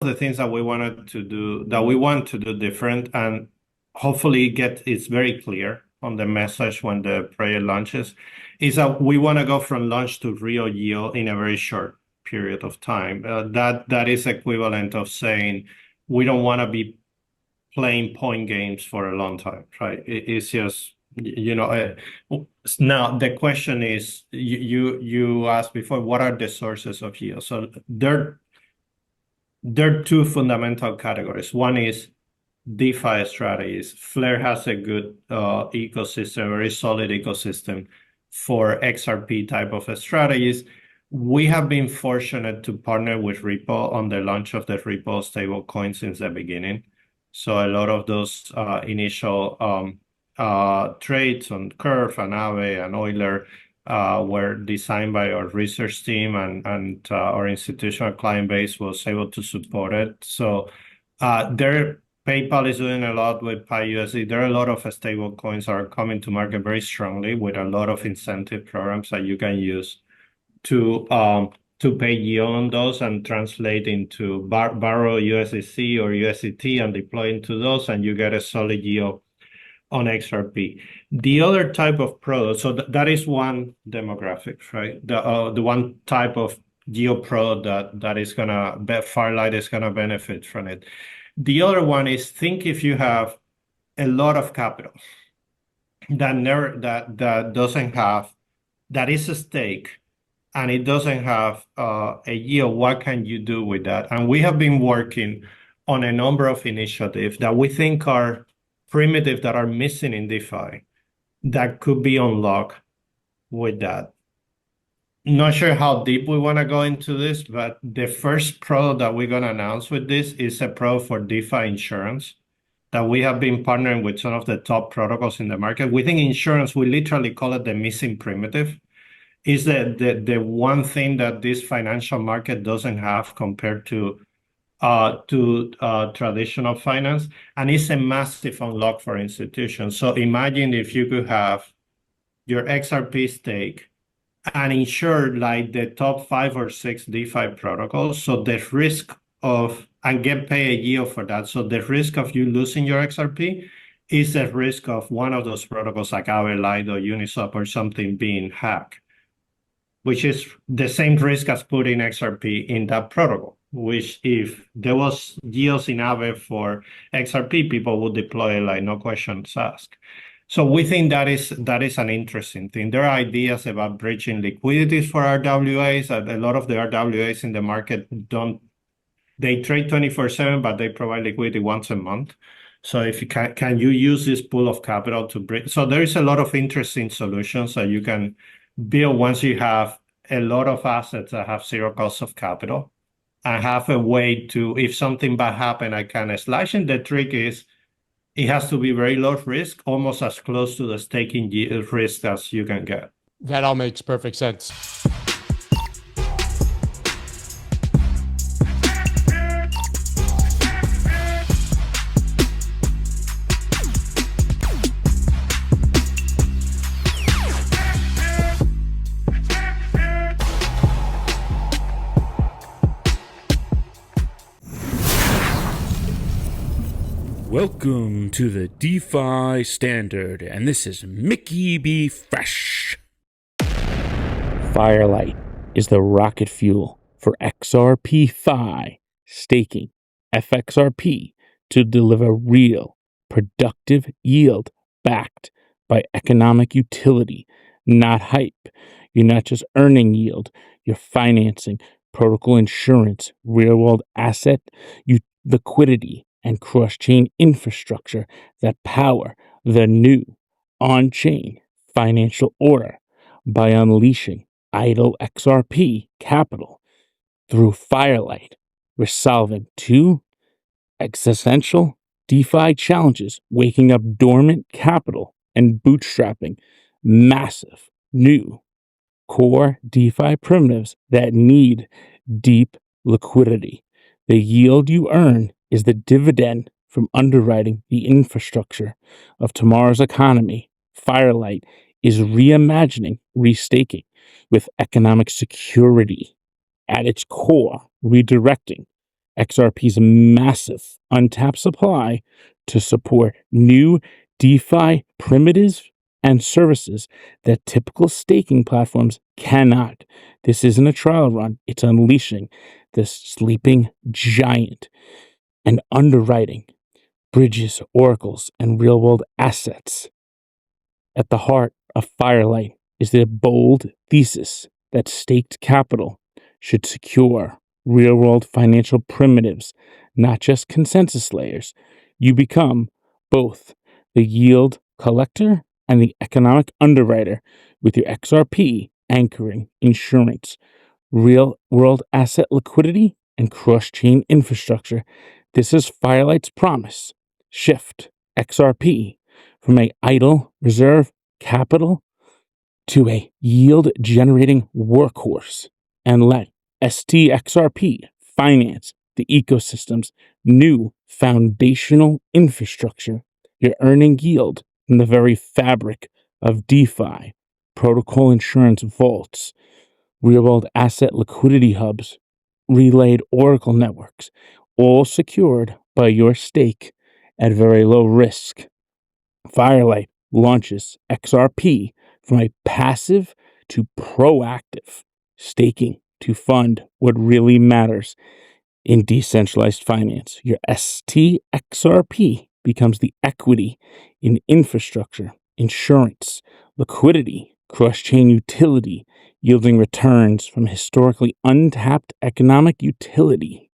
the things that we want to do different, and hopefully it's very clear on the message when the project launches, is that we want to go from launch to real yield in a very short period of time. That is equivalent of saying we don't want to be playing point games for a long time, right? It's just, now the question is, you asked before, what are the sources of yield? So there are two fundamental categories. One is DeFi strategies. Flare has a good ecosystem, a very solid ecosystem for XRP type of strategies. We have been fortunate to partner with Ripple on the launch of the Ripple stablecoin since the beginning. So a lot of those initial trades on Curve and Aave and Euler were designed by our research team, and our institutional client base was able to support it. So PayPal is doing a lot with PyUSD. There are a lot of stable coins that are coming to market very strongly with a lot of incentive programs that you can use to pay yield on those and translate into borrow USDC or USDT and deploy into those, and you get a solid yield on XRP. The other type of product, so that is one demographic, right? The one type of yield product that is Firelight is gonna benefit from it. The other one is, think if you have a lot of capital that is a stake and it doesn't have a yield, what can you do with that? And we have been working on a number of initiatives that we think are primitive, that are missing in DeFi, that could be unlocked with that. Not sure how deep we want to go into this, but the first product that we're going to announce with this is a product for DeFi insurance that we have been partnering with some of the top protocols in the market. We think insurance, we literally call it the missing primitive, is the one thing that this financial market doesn't have compared to traditional finance, and it's a massive unlock for institutions. So imagine if you could have your XRP stake and insure like the top 5 or 6 DeFi protocols. So the risk and get paid a yield for that. So the risk of you losing your XRP is the risk of one of those protocols like Firelight or Uniswap or something being hacked, which is the same risk as putting XRP in that protocol, which if there was yields in Aave for XRP, people would deploy it like no questions asked. So we think that is an interesting thing. There are ideas about bridging liquidities for RWAs. A lot of the RWAs in the market they trade 24/7, but they provide liquidity once a month. So if you can you use this pool of capital to bridge? So there is a lot of interesting solutions that you can build once you have a lot of assets that have zero cost of capital and have a way to, if something bad happen, I can slash in. The trick is it has to be very low risk, almost as close to the staking risk as you can get. That all makes perfect sense. Welcome to the DeFi Standard, and this is Mickey B. Fresh. Firelight is the rocket fuel for XRPfi staking FXRP to deliver real, productive yield backed by economic utility, not hype. You're not just earning yield, you're financing protocol insurance, real-world asset, liquidity, and cross-chain infrastructure that power the new on-chain financial order by unleashing idle XRP capital through Firelight. We're solving two existential DeFi challenges: waking up dormant capital and bootstrapping massive new core DeFi primitives that need deep liquidity. The yield you earn is the dividend from underwriting the infrastructure of tomorrow's economy. Firelight is reimagining restaking with economic security at its core, redirecting XRP's massive untapped supply to support new DeFi primitives and services that typical staking platforms cannot. This isn't a trial run, it's unleashing this sleeping giant and underwriting bridges, oracles, and real-world assets. At the heart of Firelight is the bold thesis that staked capital should secure real-world financial primitives, not just consensus layers. You become both the yield collector and the economic underwriter, with your XRP anchoring insurance, real-world asset liquidity, and cross-chain infrastructure. This is Firelight's promise. Shift XRP from a idle reserve capital to a yield-generating workhorse, and let stXRP finance the ecosystem's new foundational infrastructure. You're earning yield from the very fabric of DeFi, protocol insurance vaults, real-world asset liquidity hubs, relayed oracle networks, all secured by your stake at very low risk. Firelight launches XRP from a passive to proactive staking to fund what really matters in decentralized finance. Your stXRP becomes the equity in infrastructure, insurance, liquidity, cross-chain utility, yielding returns from historically untapped economic utility.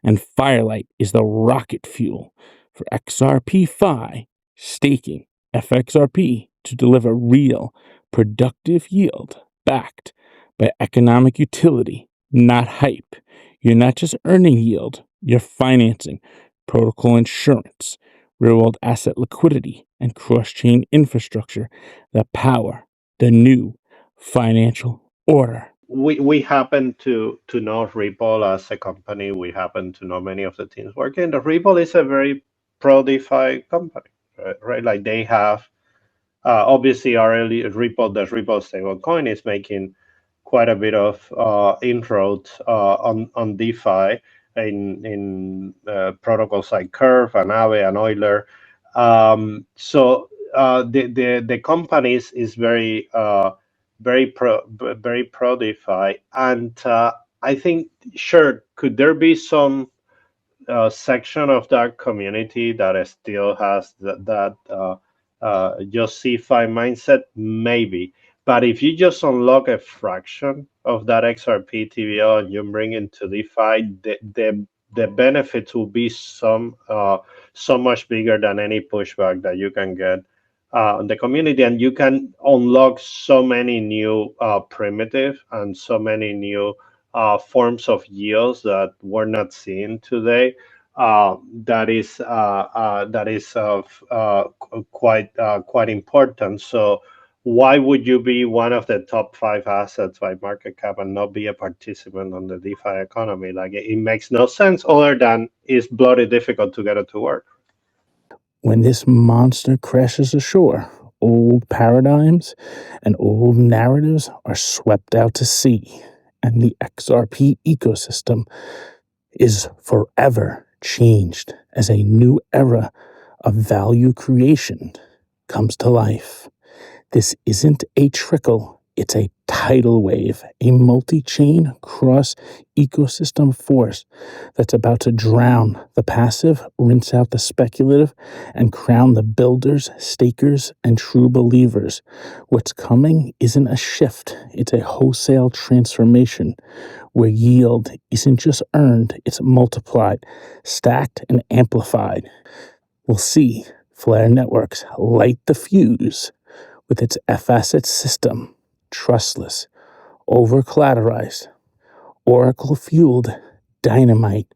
And Firelight is the rocket fuel for XRPfi staking FXRP to deliver real, productive yield backed by economic utility, not hype. You're not just earning yield, you're financing protocol insurance, real-world asset liquidity, and cross-chain infrastructure that power the new financial order. We happen to know Ripple as a company. We happen to know many of the teams working. The Ripple is a very pro DeFi company, right? Like they have obviously the Ripple stablecoin is making quite a bit of inroads on DeFi in protocols like Curve and Aave and Euler. So the company is very pro DeFi, and I think sure could there be some section of that community that still has that just CFI mindset, maybe. But if you just unlock a fraction of that XRP TVL and you bring into DeFi, the benefits will be so much bigger than any pushback that you can get in the community, and you can unlock so many new primitive and so many new forms of yields that we're not seeing today. That is quite important. So why would you be one of the top 5 assets by market cap and not be a participant on the DeFi economy? Like it makes no sense other than it's bloody difficult to get it to work. When this monster crashes ashore, old paradigms and old narratives are swept out to sea, and the XRP ecosystem is forever changed as a new era of value creation comes to life. This isn't a trickle, it's a tidal wave, a multi-chain cross-ecosystem force that's about to drown the passive, rinse out the speculative, and crown the builders, stakers, and true believers. What's coming isn't a shift, it's a wholesale transformation where yield isn't just earned, it's multiplied, stacked, and amplified. We'll see Flare Networks light the fuse with its F-asset system, trustless, over-collateralized, oracle-fueled dynamite,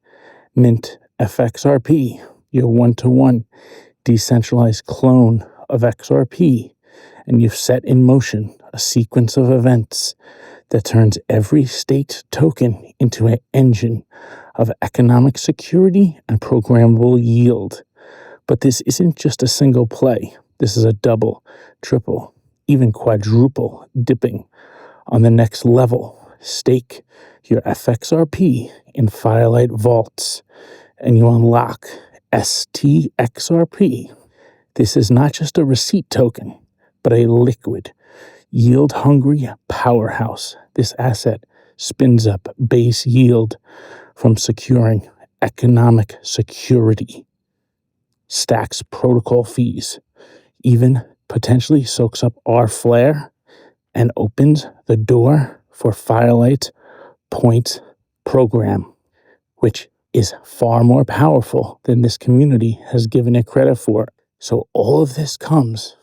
mint FXRP, your one-to-one decentralized clone of XRP, and you've set in motion a sequence of events that turns every staked token into an engine of economic security and programmable yield. But this isn't just a single play. This is a double, triple, even quadruple dipping on the next level. Stake your FXRP in Firelight vaults, and you unlock stXRP. This is not just a receipt token, but a liquid, yield-hungry powerhouse. This asset spins up base yield from securing economic security, stacks protocol fees, even potentially soaks up our Flare, and opens the door for Firelight's points program, which is far more powerful than this community has given it credit for. So all of this comes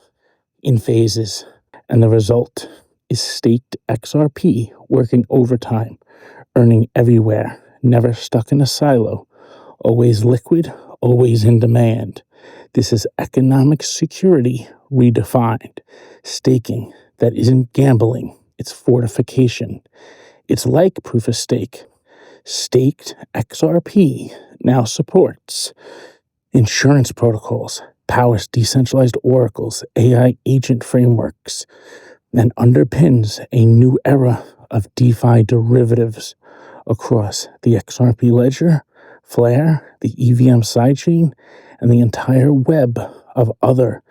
in phases, and the result is staked XRP working overtime, earning everywhere, never stuck in a silo, always liquid, always in demand. This is economic security redefined, staking that isn't gambling, it's fortification. It's like proof of stake. Staked XRP now supports insurance protocols, powers decentralized oracles, AI agent frameworks, and underpins a new era of DeFi derivatives across the XRP ledger, Flare, the EVM sidechain, and the entire web of other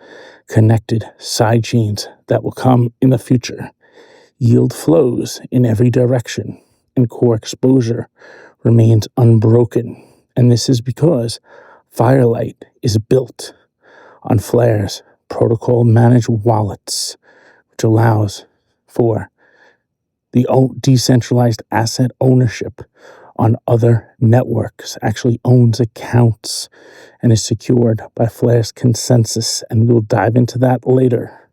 connected sidechains that will come in the future. Yield flows in every direction, and core exposure remains unbroken. And this is because Firelight is built on Flare's protocol-managed wallets, which allows for the decentralized asset ownership on other networks, actually owns accounts, and is secured by Flare's consensus, and we'll dive into that later.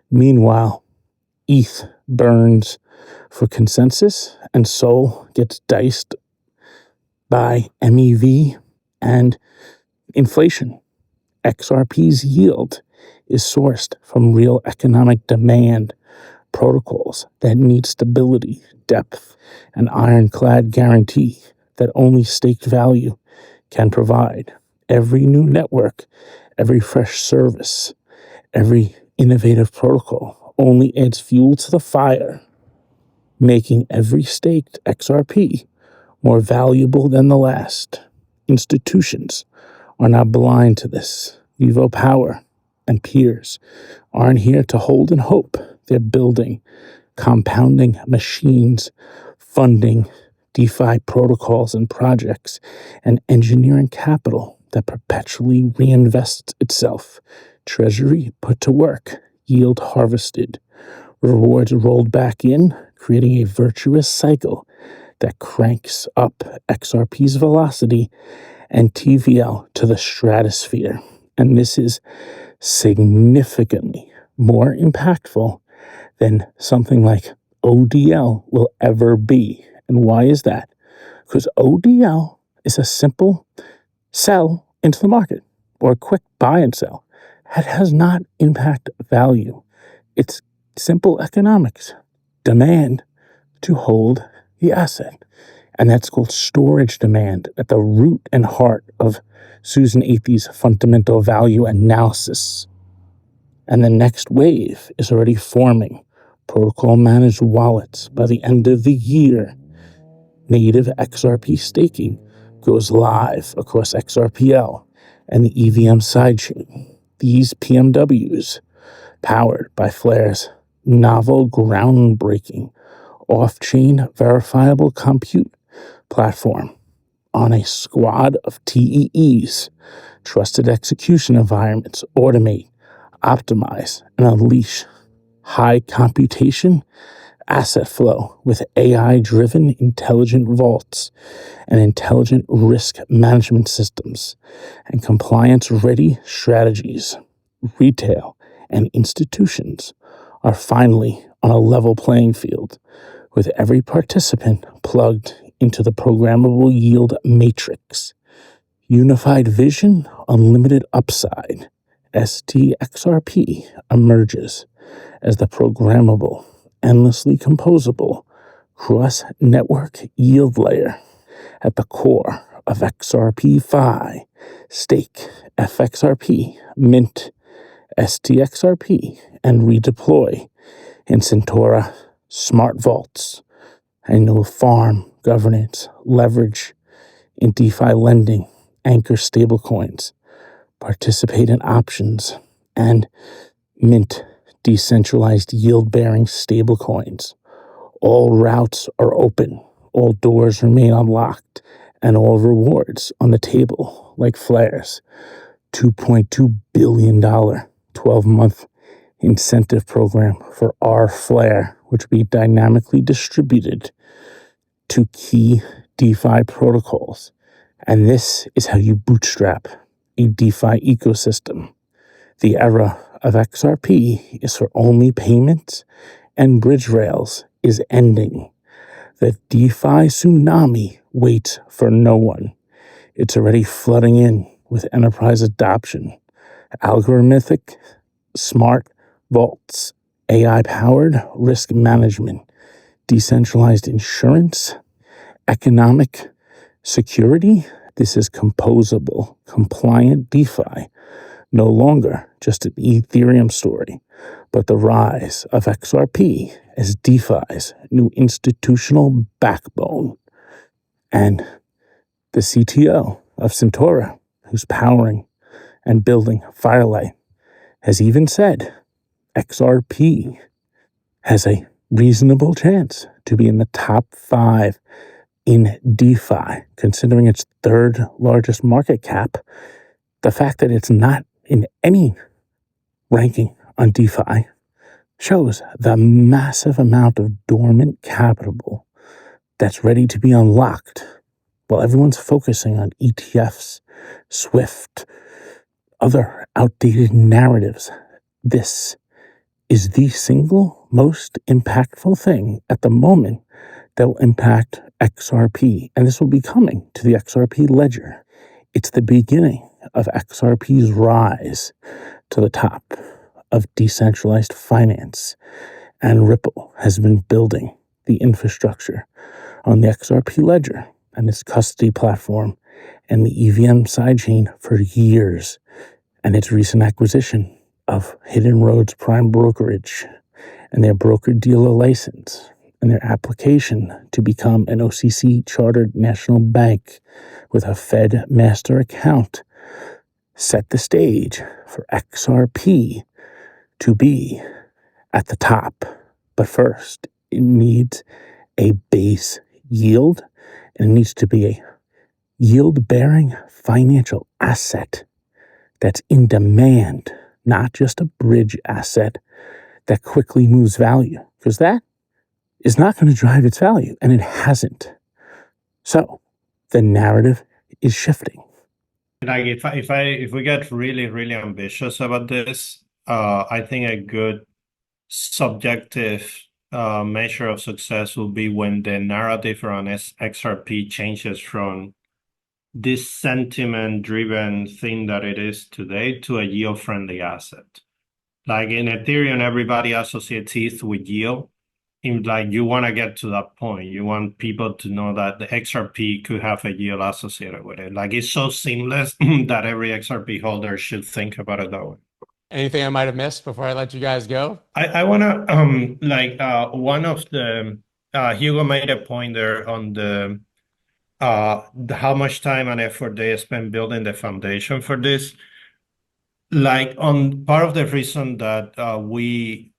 Meanwhile, ETH burns for consensus, and Sol gets diced by MEV and inflation. XRP's yield is sourced from real economic demand, protocols that need stability, depth, and ironclad guarantee that only staked value can provide. Every new network, every fresh service, every innovative protocol only adds fuel to the fire, making every staked XRP more valuable than the last. Institutions are not blind to this. Vivo Power and peers aren't here to hold and hope. They're building compounding machines, funding DeFi protocols and projects, and engineering capital that perpetually reinvests itself. Treasury put to work, yield harvested, rewards rolled back in, creating a virtuous cycle that cranks up XRP's velocity and TVL to the stratosphere. And this is significantly more impactful than something like ODL will ever be. And why is that? Because ODL is a simple sell into the market or a quick buy and sell. It has not impact value. It's simple economics. Demand to hold the asset. And that's called storage demand at the root and heart of Susan Athey's fundamental value analysis. And the next wave is already forming. Protocol managed wallets. By the end of the year, native XRP staking goes live across XRPL and the EVM sidechain. These PMWs, powered by Flare's novel, groundbreaking, off-chain verifiable compute platform on a squad of TEEs, trusted execution environments, automate, optimize, and unleash high computation asset flow with AI-driven intelligent vaults and intelligent risk management systems and compliance-ready strategies. Retail and institutions are finally on a level playing field, with every participant plugged into the programmable yield matrix. Unified vision, unlimited upside. stXRP emerges as the programmable, endlessly composable, cross-network yield layer at the core of XRPfi, stake, FXRP, mint, stXRP, and redeploy in Centaura smart vaults. And no farm governance, leverage in DeFi lending, anchor stablecoins, participate in options, and mint decentralized yield-bearing stablecoins. All routes are open, all doors remain unlocked, and all rewards on the table, like Flare's $2.2 billion 12-month incentive program for our Flare, which will be dynamically distributed to key DeFi protocols. And this is how you bootstrap a DeFi ecosystem. The era of XRP is for only payments, and bridge rails is ending. The DeFi tsunami waits for no one. It's already flooding in with enterprise adoption, algorithmic, smart vaults, AI-powered risk management, decentralized insurance, economic security. This is composable, compliant DeFi, no longer just an Ethereum story, but the rise of XRP as DeFi's new institutional backbone. And the CTO of Centaura, who's powering and building Firelight, has even said XRP has a reasonable chance to be in the top 5 in DeFi, considering its third largest market cap. The fact that it's not in any ranking on DeFi shows the massive amount of dormant capital that's ready to be unlocked while everyone's focusing on ETFs, Swift, other outdated narratives. This is the single most impactful thing at the moment that will impact XRP, and this will be coming to the XRP ledger. It's the beginning of XRP's rise to the top of decentralized finance, and Ripple has been building the infrastructure on the XRP ledger and its custody platform and the EVM sidechain for years, and its recent acquisition of Hidden Road's prime brokerage and their broker-dealer license and their application to become an OCC-chartered national bank with a Fed master account set the stage for XRP to be at the top. But first, it needs a base yield, and it needs to be a yield-bearing financial asset that's in demand, not just a bridge asset that quickly moves value, because that is not going to drive its value, and it hasn't. So the narrative is shifting. Like if we get really ambitious about this, I think a good subjective measure of success will be when the narrative around XRP changes from this sentiment-driven thing that it is today to a yield-friendly asset. Like in Ethereum, everybody associates ETH with yield. Like you want to get to that point. You want people to know that the XRP could have a yield associated with it. Like it's so seamless that every XRP holder should think about it that way. Anything I might have missed before I let you guys go? I want to one of the Hugo made a point there on the how much time and effort they spend building the foundation for this. Like on part of the reason that we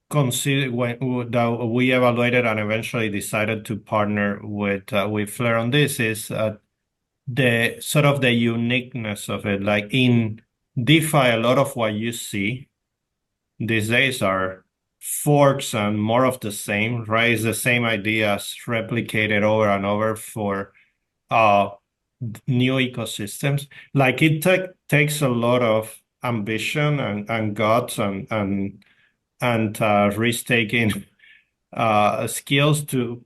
consider that we evaluated and eventually decided to partner with Flare on this is the sort of the uniqueness of it. Like in DeFi, a lot of what you see these days are forks and more of the same, right? It's the same ideas replicated over and over for new ecosystems. Like it takes a lot of ambition and guts and risk-taking skills to,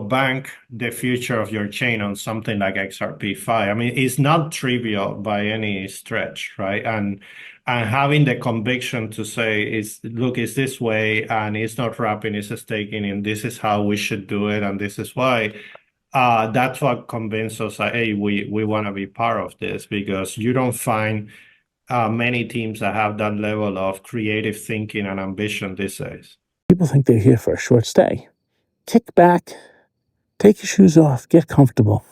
bank the future of your chain on something like XRPfi. I mean, it's not trivial by any stretch, right? And having the conviction to say, look, it's this way, and it's not wrapping, it's staking, and this is how we should do it, and this is why. That's what convinced us that, hey, we want to be part of this, because you don't find many teams that have that level of creative thinking and ambition these days. People think they're here for a short stay. Kick back, Take your shoes off, get comfortable.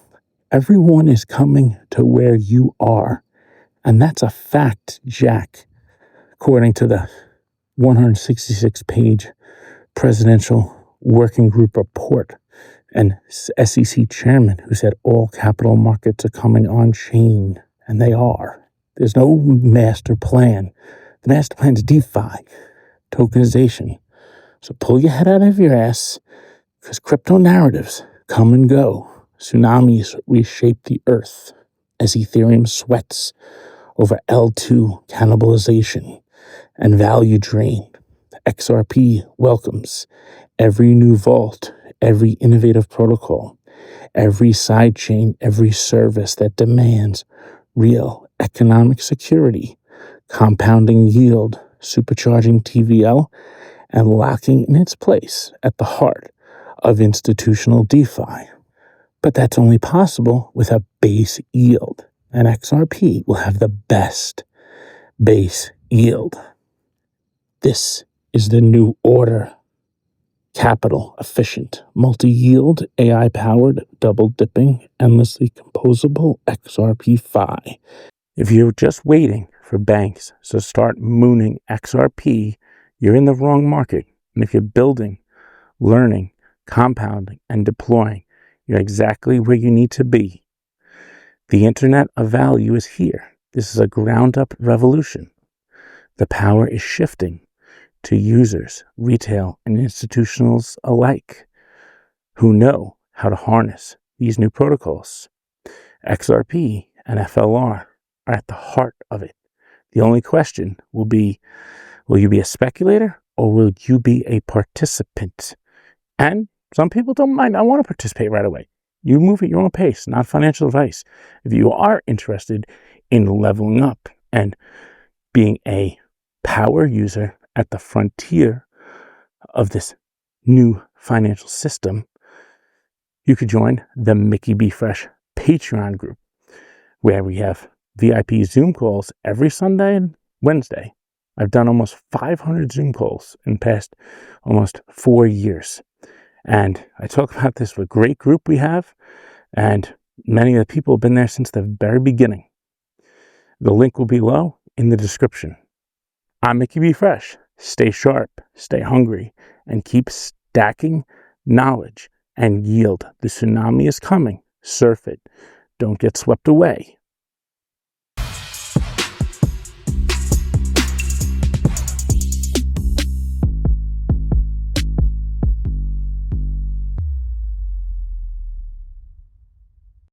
Everyone is coming to where you are. And that's a fact, Jack, according to the 166-page Presidential Working Group report and SEC chairman who said all capital markets are coming on chain. And they are. There's no master plan. The master plan is DeFi, tokenization. So pull your head out of your ass, because crypto narratives come and go. Tsunamis reshape the earth as Ethereum sweats over L2 cannibalization and value drain. XRP welcomes every new vault, every innovative protocol, every sidechain, every service that demands real economic security, compounding yield, supercharging TVL, and locking in its place at the heart of institutional DeFi. But that's only possible with a base yield, and XRP will have the best base yield. This is the new order. Capital efficient, multi-yield, AI-powered, double-dipping, endlessly composable XRPfi. If you're just waiting for banks to start mooning XRP, you're in the wrong market. And if you're building, learning, compounding, and deploying, you're exactly where you need to be. The internet of value is here. This is a ground-up revolution. The power is shifting to users, retail, and institutionals alike who know how to harness these new protocols. XRP and FLR are at the heart of it. The only question will be, will you be a speculator or will you be a participant? And some people don't mind. I want to participate right away. You move at your own pace, not financial advice. If you are interested in leveling up and being a power user at the frontier of this new financial system, you could join the Mickey B. Fresh Patreon group, where we have VIP Zoom calls every Sunday and Wednesday. I've done almost 500 Zoom calls in the past almost 4 years. And I talk about this with a great group we have, and many of the people have been there since the very beginning. The link will be below in the description. I'm Mickey B. Fresh. Stay sharp, stay hungry, and keep stacking knowledge and yield. The tsunami is coming. Surf it. Don't get swept away.